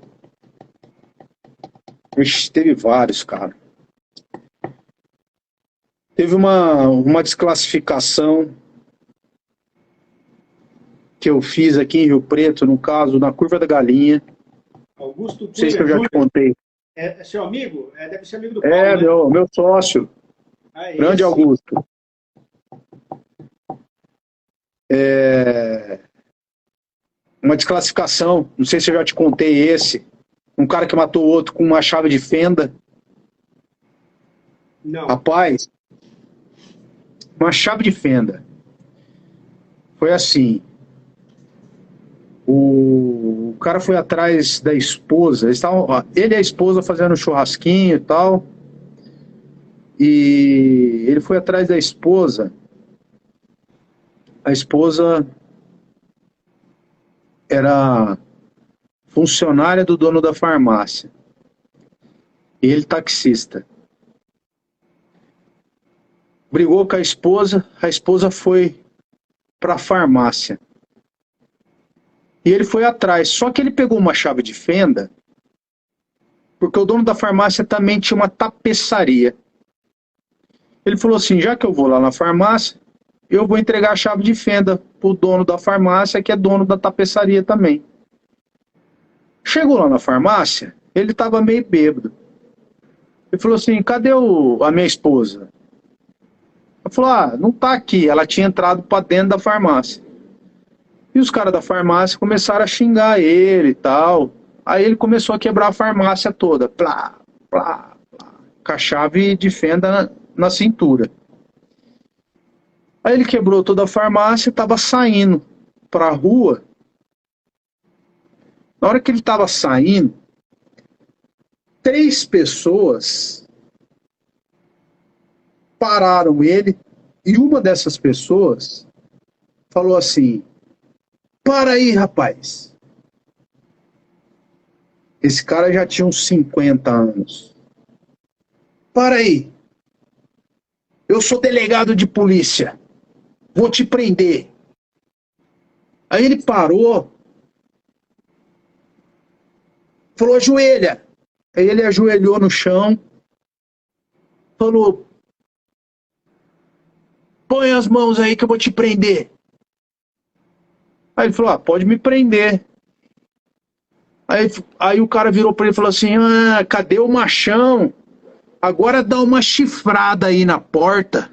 Teve vários, cara. Teve uma desclassificação que eu fiz aqui em Rio Preto, no caso, na Curva da Galinha. Augusto Cunha, não sei se eu já te contei. É seu amigo? Deve ser amigo do Paulo, né? Meu sócio. Grande Augusto. Uma desclassificação, não sei se eu já te contei esse. Um cara que matou o outro com uma chave de fenda. Não. Rapaz, uma chave de fenda. Foi assim. O cara foi atrás da esposa. Ele e a esposa fazendo churrasquinho e tal. E ele foi atrás da esposa. A esposa era funcionária do dono da farmácia. E ele taxista. Brigou com a esposa foi para a farmácia. E ele foi atrás, só que ele pegou uma chave de fenda, porque o dono da farmácia também tinha uma tapeçaria. Ele falou assim, já que eu vou lá na farmácia, eu vou entregar a chave de fenda pro dono da farmácia, que é dono da tapeçaria também. Chegou lá na farmácia, ele estava meio bêbado. Ele falou assim, cadê a minha esposa? Ele falou, não tá aqui, ela tinha entrado para dentro da farmácia. E os caras da farmácia começaram a xingar ele e tal. Aí ele começou a quebrar a farmácia toda. Plá, plá, plá, com a chave de fenda na cintura. Aí ele quebrou toda a farmácia e estava saindo para a rua. Na hora que ele estava saindo, 3 pessoas pararam ele. E uma dessas pessoas falou assim, para aí, rapaz. Esse cara já tinha uns 50 anos. Para aí. Eu sou delegado de polícia. Vou te prender. Aí ele parou. Falou, ajoelha. Aí ele ajoelhou no chão. Falou, põe as mãos aí que eu vou te prender. Aí ele falou, pode me prender. Aí o cara virou para ele e falou assim, cadê o machão? Agora dá uma chifrada aí na porta.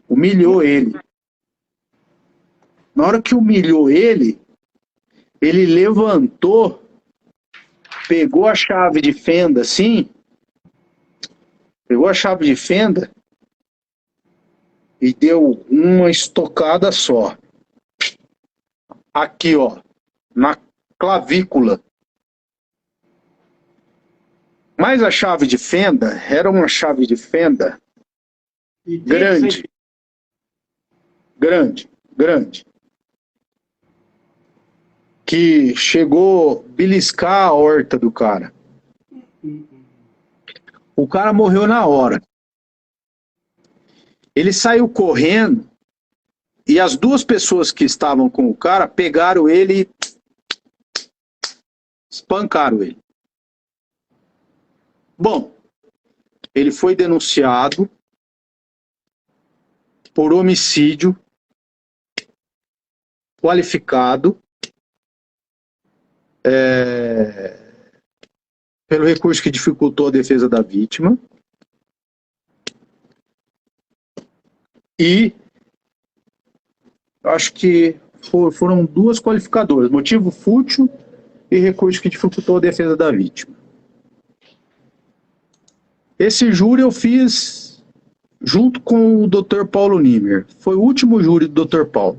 Humilhou ele. Na hora que humilhou ele levantou, pegou a chave de fenda assim, e deu uma estocada só. Aqui, ó, na clavícula. Mas a chave de fenda era uma chave de fenda grande. Que chegou a beliscar a aorta do cara. O cara morreu na hora. Ele saiu correndo e as 2 pessoas que estavam com o cara pegaram ele e espancaram ele. Bom, ele foi denunciado por homicídio qualificado pelo recurso que dificultou a defesa da vítima e acho que foram 2 qualificadoras, motivo fútil e recurso que dificultou a defesa da vítima. Esse júri eu fiz junto com o Dr. Paulo Nimer. Foi o último júri do Dr. Paulo.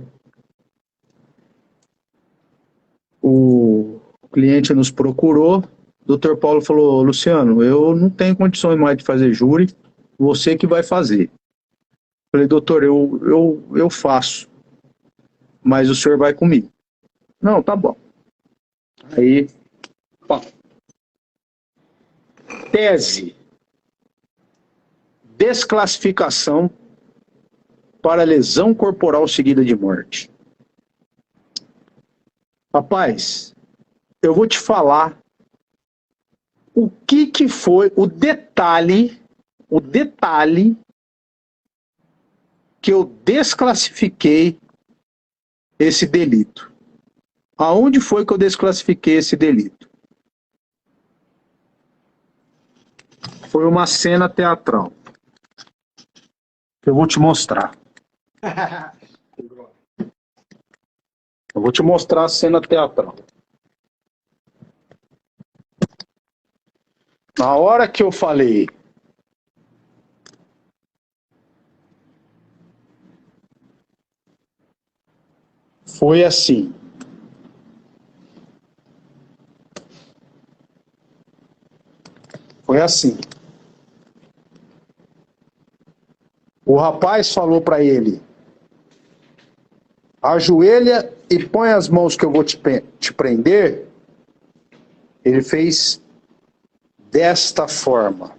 O cliente nos procurou, o Dr. Paulo falou, Luciano, eu não tenho condições mais de fazer júri, você que vai fazer. Falei, doutor, eu faço, mas o senhor vai comigo. Não, tá bom. Aí, pá. Tese. Desclassificação para lesão corporal seguida de morte. Rapaz, eu vou te falar o que foi o detalhe que eu desclassifiquei esse delito. Aonde foi que eu desclassifiquei esse delito? Foi uma cena teatral. Eu vou te mostrar. Eu vou te mostrar a cena teatral. Na hora que eu falei foi assim. Foi assim. O rapaz falou para ele: ajoelha e põe as mãos que eu vou te prender. Ele fez desta forma.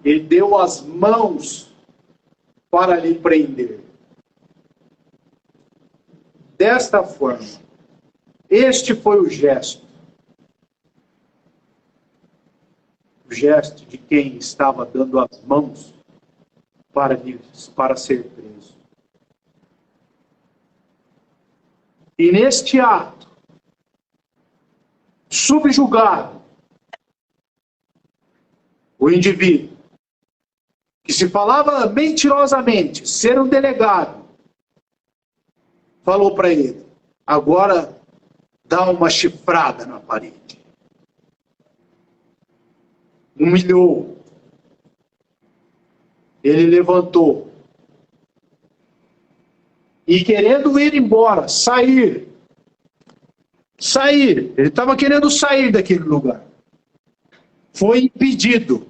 Ele deu as mãos para lhe prender. Desta forma. Este foi o gesto. O gesto de quem estava dando as mãos para ser preso. E neste ato, subjugado, o indivíduo, que se falava mentirosamente ser um delegado, falou para ele: agora dá uma chifrada na parede. Humilhou. Ele levantou. E querendo ir embora, sair. Ele estava querendo sair daquele lugar. Foi impedido.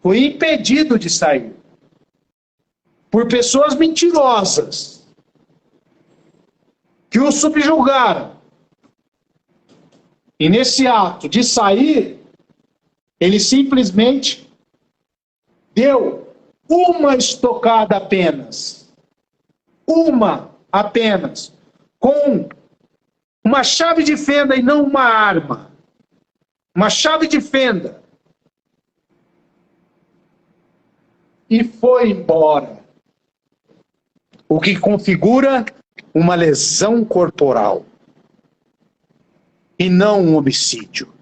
Foi impedido de sair. Por pessoas mentirosas. Que o subjugaram. E nesse ato de sair, ele simplesmente deu uma estocada apenas. Uma apenas. Com uma chave de fenda e não uma arma. Uma chave de fenda. E foi embora. O que configura uma lesão corporal. E não um homicídio.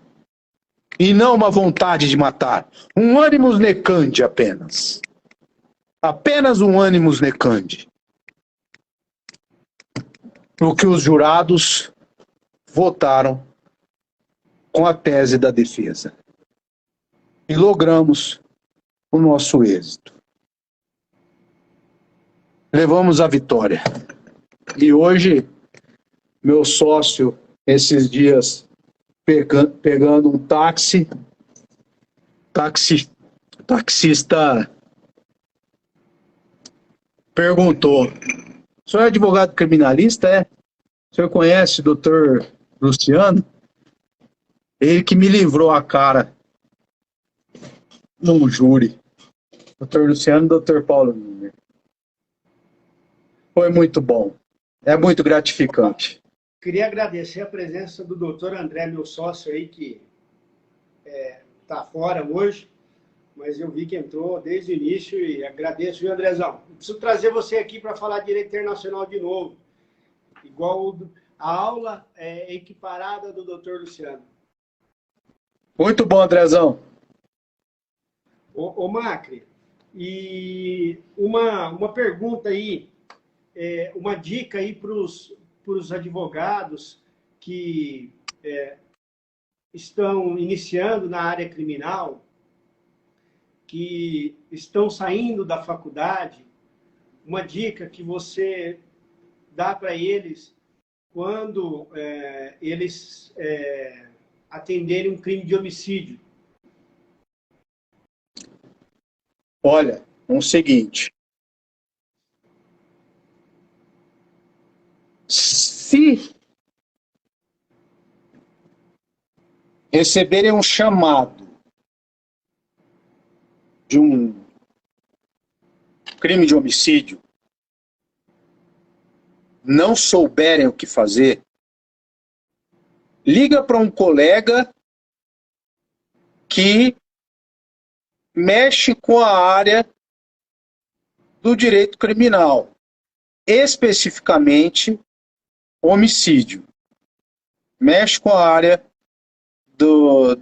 E não uma vontade de matar. Um animus necandi apenas. Apenas um animus necandi. O que os jurados votaram com a tese da defesa. E logramos o nosso êxito. Levamos a vitória. E hoje, meu sócio, esses dias, pegando um taxista perguntou: o senhor é advogado criminalista, é? O senhor conhece o doutor Luciano? Ele que me livrou a cara num júri. Doutor Luciano e doutor Paulo Nimer. Foi muito bom. É muito gratificante. Queria agradecer a presença do doutor André, meu sócio aí, que está fora hoje, mas eu vi que entrou desde o início e agradeço, viu, Andrezão? Eu preciso trazer você aqui para falar de direito internacional de novo, igual a aula equiparada do doutor Luciano. Muito bom, Andrezão. Ô Macri, e uma pergunta aí, uma dica aí para os advogados que estão iniciando na área criminal, que estão saindo da faculdade, uma dica que você dá para eles quando eles atenderem um crime de homicídio? Olha, é o seguinte. Se receberem um chamado de um crime de homicídio, não souberem o que fazer, liga para um colega que mexe com a área do direito criminal, especificamente homicídio. Mexe com a área do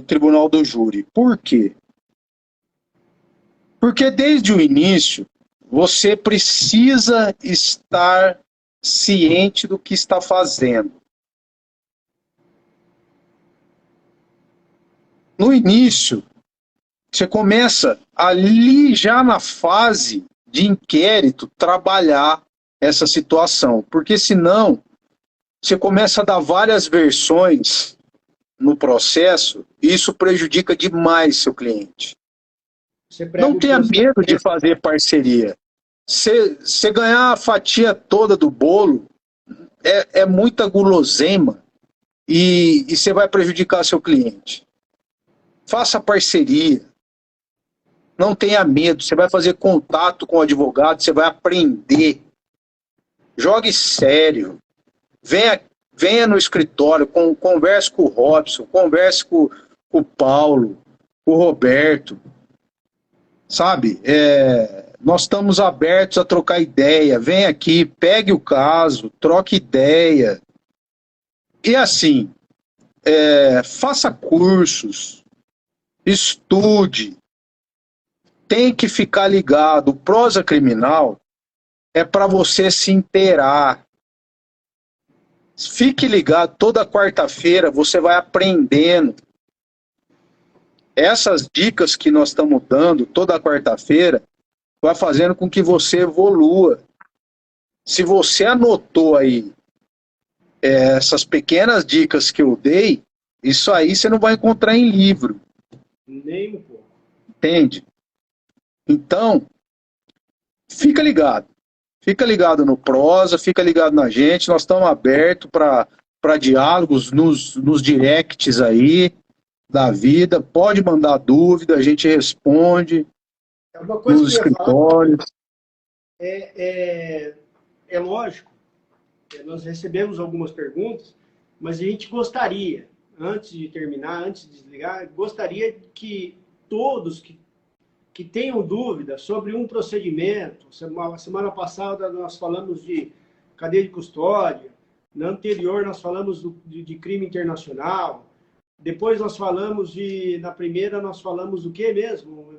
tribunal do júri. Por quê? Porque desde o início você precisa estar ciente do que está fazendo. No início, você começa ali já na fase de inquérito trabalhar essa situação, porque senão você começa a dar várias versões no processo e isso prejudica demais seu cliente. Não tenha medo de fazer parceria. Você ganhar a fatia toda do bolo é muita guloseima e você vai prejudicar seu cliente. Faça parceria. Não tenha medo. Você vai fazer contato com o advogado, você vai aprender. Jogue sério. Venha no escritório, converse com o Robson, converse com o Paulo, com o Roberto. Sabe? Nós estamos abertos a trocar ideia. Vem aqui, pegue o caso, troque ideia. E assim, faça cursos, estude. Tem que ficar ligado. O prosa criminal é para você se inteirar. Fique ligado, toda quarta-feira você vai aprendendo. Essas dicas que nós estamos dando toda quarta-feira vai fazendo com que você evolua. Se você anotou aí essas pequenas dicas que eu dei, isso aí você não vai encontrar em livro. Nem um pouco. Entende? Então, fica ligado. Fica ligado no prosa, fica ligado na gente. Nós estamos abertos para diálogos nos directs aí da vida. Pode mandar dúvida, a gente responde Uma coisa nos escritórios. É lógico, nós recebemos algumas perguntas, mas a gente gostaria, antes de terminar, antes de desligar, gostaria que todos que tenham dúvidas sobre um procedimento. Semana passada nós falamos de cadeia de custódia, na anterior nós falamos de crime internacional, depois nós falamos na primeira nós falamos do que mesmo?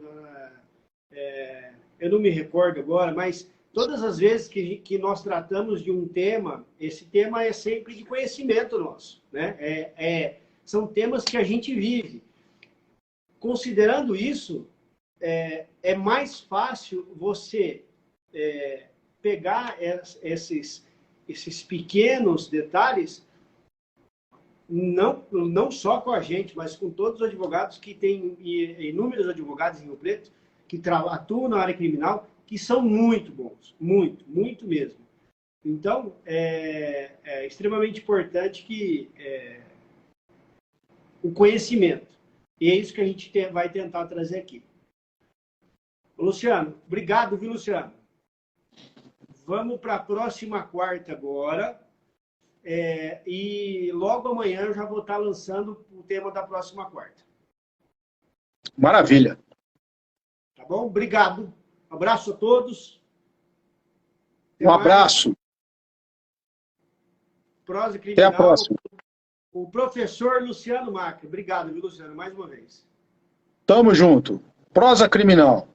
Eu não me recordo agora, mas todas as vezes que nós tratamos de um tema, esse tema é sempre de conhecimento nosso, né? São temas que a gente vive. Considerando isso, é mais fácil você pegar esses pequenos detalhes, não só com a gente, mas com todos os advogados que tem inúmeros advogados em Rio Preto, que atuam na área criminal, que são muito bons, muito mesmo. Então, é extremamente importante que o conhecimento, e é isso que a gente vai tentar trazer aqui. Luciano, obrigado, viu, Luciano? Vamos para a próxima quarta agora. E logo amanhã eu já vou estar lançando o tema da próxima quarta. Maravilha. Tá bom? Obrigado. Abraço a todos. Um abraço. Prosa Criminal. Até a próxima. O professor Luciano Macri. Obrigado, viu, Luciano, mais uma vez. Tamo junto. Prosa Criminal.